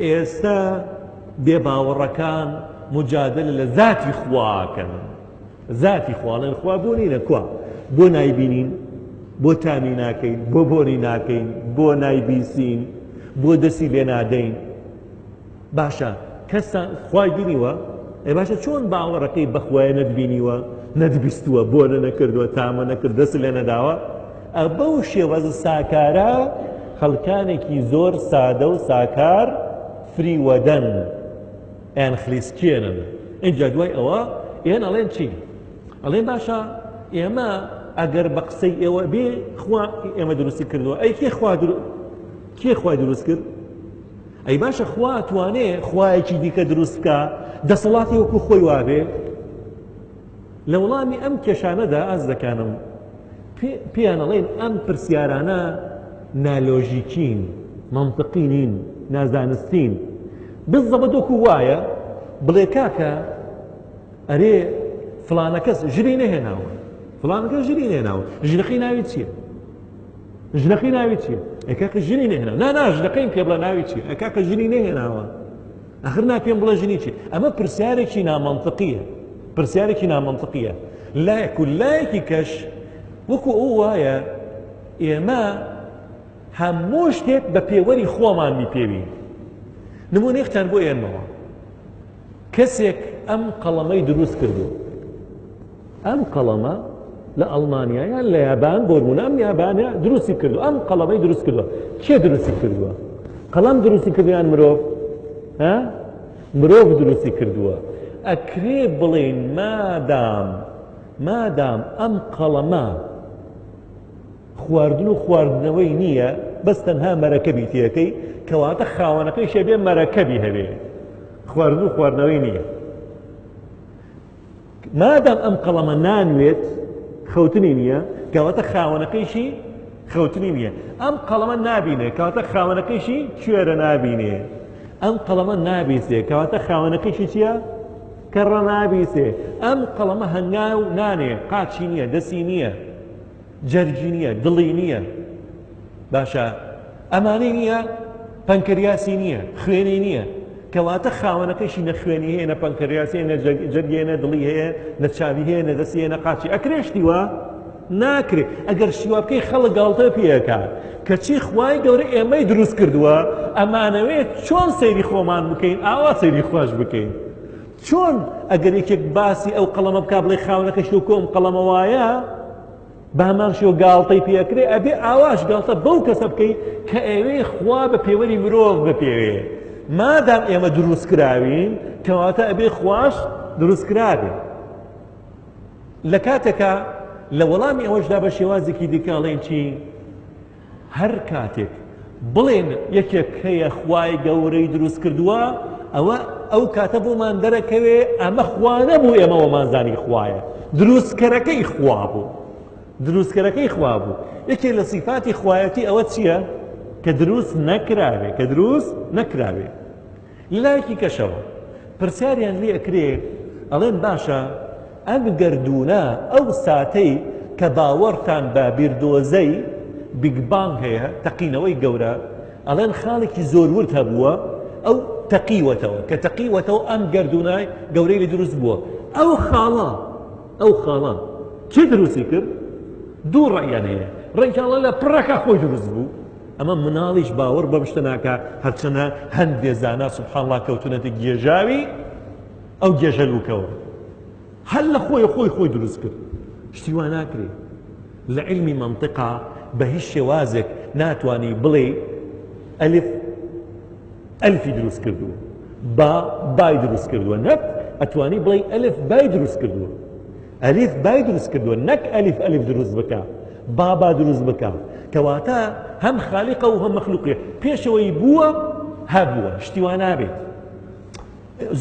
ئێستا بێباوەڕەکان مجادلە لە ذاتی خواکەن ذاتی خواڵێن خوا بۆ نینە کوا بۆ نایبینین بۆ تامی ناکەین بۆ بۆنی ناکەین بۆ نایبیسین بۆ دەستی لێ نادەین باشە کەسان خوای بینیوە ئەی باشە چۆن باوەڕەکەی بەخوایە نەتبینیوە نەتبیستووە بۆنە نەکردووە تامە نەکرد دەست لێ نەداوە بەو شێوەزە ساکارە خەڵکانێکی زۆر سادە و ساکار فریوەدەن ئەیان خلیسکێنن اینجا دوای ئەوە ئێن ئەڵێن چی ئەڵێن باشە ئێمە ئەگەر بە قسەی ئێوە بێ خوا ئێمە دروستی کردووە ئەی کێ خوای دروست کرد ئەی باشە خوا توانێ خوایەکی دیکە دروست بکە دەسەڵاتی وەکو خۆی وابێ لە وەڵامی ئەم کێشانەدا ئاز دەکانم پێیان ئەڵێن ئەم پرسیارانە نالۆژیکین منطقی نین نازانستین بالضبط وەکو وایە بڵێ کاکە ئەرێ فلانە کەس ژنی نەهێناوە فلانە کەس ژنی نەهێناوە ژنەکەی ناوی چییە ژنەکەی ناوی چییە ئەی کاکە ژنی نەهێناوە نا ژنەکەیم پێ بڵێ ناوی چییە ئەی کاکە ژنی نەهێناوە ئەخر پێم بڵێ ژنی چی ئەمە پرسیارێکی نامەنطقیە پرسیارێکی نامەنطقیە لایەک و لایەکی کەش وەکو ئەو وایە ئێمە هەموو شتێک بە پێوەری خۆمان میپێوین نمونەیەکتان بۆ ئێنمەوە کەسێک ئەم قەڵەمەی دروست کردو ئەم قەڵەمە لە ئەڵمانیا یان لە یابان بۆ نمونە ئەم یابانە دروستی کردو ئەم قەڵەمەی دروست کردووە کێ دروستی کردووە قەڵەم دروستی کردویان مرۆڤ مرۆڤ دروستی کردووە ئەکرێ بڵێن مادام ئەم قەڵەمە خواردن و خواردنەوەی نییە بەس تەنها مەرەکەبی تێەکەی کەواتە خاوەنەکەی شێبێ مەرەکەبی هەبێ خواردن و خواردنەوەی نییە مادام ئەم قەڵەمە نانوێت خەوتنی نییە کەواتە خاوەنەکەیشی خەوتنی نییە ئەم قەڵەمە نابینێ کەواتە خاوەنەکەیشی کوێرە نابینێ ئەم قەڵەمە نابیسێ کەواتە خاوەنەکەیشی چییە کەڕە نابیسێ ئەم قەڵەمە هەنگاو نانێ قاچی نییە دەسی نییە جەرگی نییە دڵی نییە باشە ئەمانەی نییە پەنکریاسی نییە خوێنی نییە کەواتە خاوەنەکەیشی نە خوێنی هەیە نە پەنکریاسی نە جەرگی نە دڵی هەیە نە چاوی هەیە نە دەستی هەیە نە قاچی ئەکرێشتیوە ناکرێت ئەگەر شیوا بکەی خەڵک گاڵتە پێەکات کەچی خوای گەورە ئێمەی دروست کردووە ئەمانەوێت چۆن سەیری خۆمان بکەین ئاوا سەیری خۆش بکەین چۆن ئەگەر یەکێک باسی ئەو قەڵەمە بکا بڵێ خاوەنەکەش و کۆم قەڵەمە وایە بامان شێ و گاڵتەی پێکرێ ئەبێ ئاواش گاڵتە بەو کەسە بکەی کە ئێوەی خوا بە پێوەری مرۆڤ بپێوێ مادام ئێمە دروست کراوین کەواتە ئەبێ خواش دروست کرابێ لە کاتێکە لە وەڵامی ئەوەشدا بە شێوازێکی دیکەڵێن چی هەر کاتێک بڵێن یەکێک هەیە خوای گەورەی دروست کردووە ئەو کاتە بۆمان دەرەکەوێ ئەمە خوا نەبوو ئێمە وەمانزانی خوایە دروستکەرەکەی خوا بوو دروستکەرەکەی خوا بوو یەکێک لە سیفاتی خوایەتی ئەوە چییە کە دروست نەکراوێ لایەکی کەشەوە پرسیاریان لێ ئەکرێ ئەڵێن باشە ئەم گەردوونە ئەو ساتەی کە باوەڕتان بە بیردۆزەی بیگ بانگ هەیە تەقینەوەی گەورە ئەڵێن خاڵێکی زۆر ورد هەبووە ئەو تەقیوەتەوە کە تەقیوەتەوە ئەم گەردوونای گەورەی لێ دروست بووە ئەو خاڵە چی دروستی کرد دوو ڕەیان هەیە ڕێکاڵە لە پڕەکە خۆی دروست بوو ئەمە مناڵیش باوەڕ بە شتە ناکە هەرچەنە هەندێ زانا سوبحان الله کەوتونەتە گێژاوی ئەو گێژە لووکەوە هەر لە خۆی دروست کرد شتی وا ناکرێ لە علمی منطقا بە هیچ شێوازێک ناتوانی بڵێ ئەلفی دروست کردووە بای دروست کردووە نەک ئەتوانی بڵێ ئەلف بای دروست کردووە ئەلیف بای دروست کردووە نەک ئەلیف دروست بکە با دروست بکە کەواتە هەم خالیقە و هەم مەخلوقیە پێشەوەی بووە هەبووە شتی وا نابێت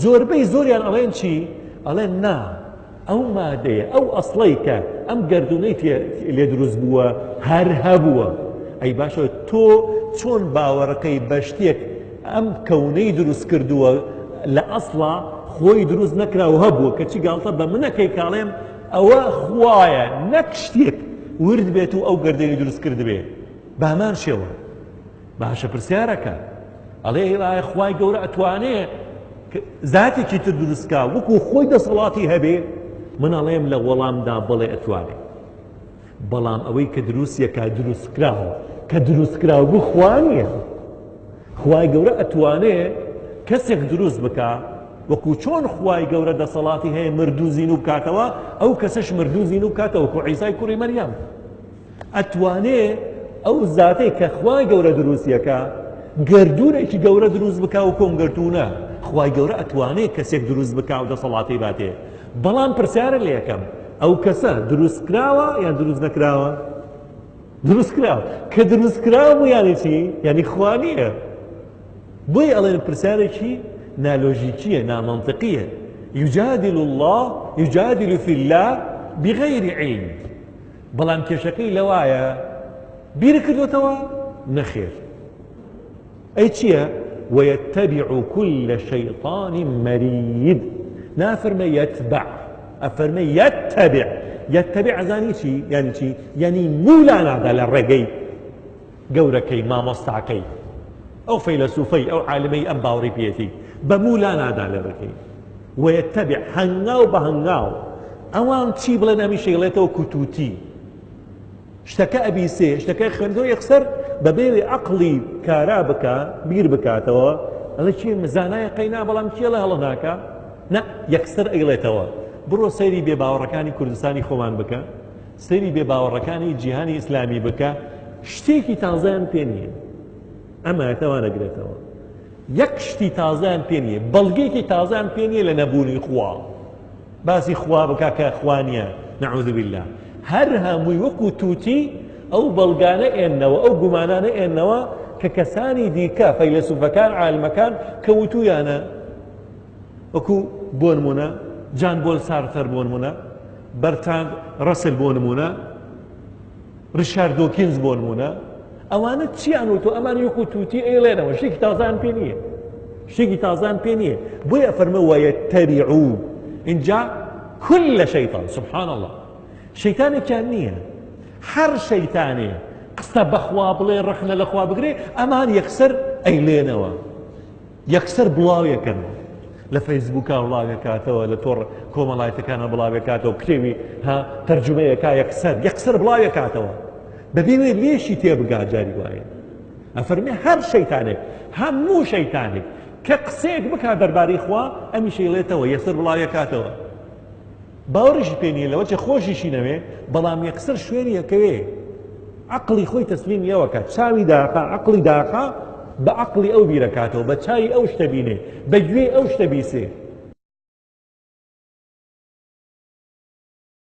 زۆربەی زۆریان ئەڵێن چی ئەڵێن نا ئەو مادەیە ئەو ئەسڵەی کە ئەم گەردوونەی لێ دروست بووە هەر هەبووە ئەی باشە تۆ چۆن باوەڕەکەی بە شتێک ئەم کەونەی دروست کردووە لە ئەسڵا خۆی دروست نەکراوە هەبووە کەچی گاڵتە بە منەکەی کاڵێم ئەوە خوایە نەک شتێک ورد بێت و ئەو گەردەی دروست کرد بێ بامان شێوە باشە پرسیارەکە ئەڵێ هێڵایە خوای گەورە ئەتوانێ زاتێکی تر دروستکا وەکو خۆی دەسەڵاتی هەبێ من ئەڵێم لە وەڵامدا بڵێ ئەتوانێ بەڵام ئەوەی کە دروستیەکە دروستکراوە کە دروستکراوە بوو خوا نییە خوای گەورە ئەتوانێ کەسێک دروست بکە وەکو چۆن خوای گەورە دەسەڵاتی هەیە مردوو زین و بکاتەوە ئەو کەسەش مردوو زین و بکاتەوە وەکو عیسای کوڕی مەریەم ئەتوانێ ئەو زاتەی کە خوای گەورە دروستیەکە گردوونێکی گەورە دروست بکا و کۆم گردوونە خوای گەورە ئەتوانێ کەسێک دروست بکا و دەسەڵاتی باتێ بەڵام پرسیارە لێ یەکەم ئەو کەسە دروست کراوە یان دروست نەکراوە دروست کراوە کە دروست کراوە یانی چی یانی خوا نییە بۆی ئەڵێن پرسیارێکی نالۆژیکیە نامەنطقیە يجادل الله يجادل في الله بغير علم بەڵام کێشەکەی لەوایە بیر کردوتەوە نەخێر ئەی چییە ويتبع كل شيطان مريد نافرمي يتبع أفرمي يتبع يتبع زاني شي يعني شي يعني مولانا على الرقي قوركي ما مصطعكي أو فيلسوفي أو عالمي أم باوري بيتي بمولانا على الرقي ويتبع هنغاو بهنغاو أوان شي بلنا مي شيلته كتوتي اشتكى أبي سي اشتكى خندو يخسر ببيري عقلي كارابك بير بكاتوا هذا شيء مزانايا قينا بلام كي الله هناك نا يكسر ايليتوا برو سيري بباوركاني كردستاني خوان بك سيري بباوركاني جيهاني اسلامي بك شتيكي تازان بيني اما توانا قريتوا يكشتي تازان بيني بلغيكي تازان بيني لنبوني خوا باسي خوا بك كاخوانيا نعوذ بالله هرها ميوكو توتي او بلغانا انوا او قمانانا انوا ككساني ديكا فيلسوفكان عالمكان كوتويانا وكو بونمونا جان بول سارتر بونمونا برتراند راسل بونمونا ريشارد دوكنز بونمونا اوانا تشي انوتو امان يوكو توتي ايلينا وشيكي تازان بينيه شيكي تازان بينيه بويا فرموا ويتبعوا ان جاء كل شيطان سبحان الله شيطاني كان نيه هر شيطاني قصة بخوا بلي رخنا لخوا بقري امان يكسر ايلينوا يكسر بلاوية كان لفيسبوكا بلاوية كاتوا لتور كومالايتا كان بلاوية كاتوا كتيبي ها ترجمة كا يكسر بلاوية كاتوا ببيني ليش تيبقى جاري واي افرمي هر شيطاني همو شيطاني كقسيك بكا درباري خوا امي شيليتوا يكسر بلاوية كاتوا باورش بيني لو وجه خوشي شينوي بلام يكسر شويني كوي عقلي خوي تسليم يوكا تساوي داقا عقلي داقا بعقلي او بيركاتو بتشاي او شتبيني بجوي او شتبيسي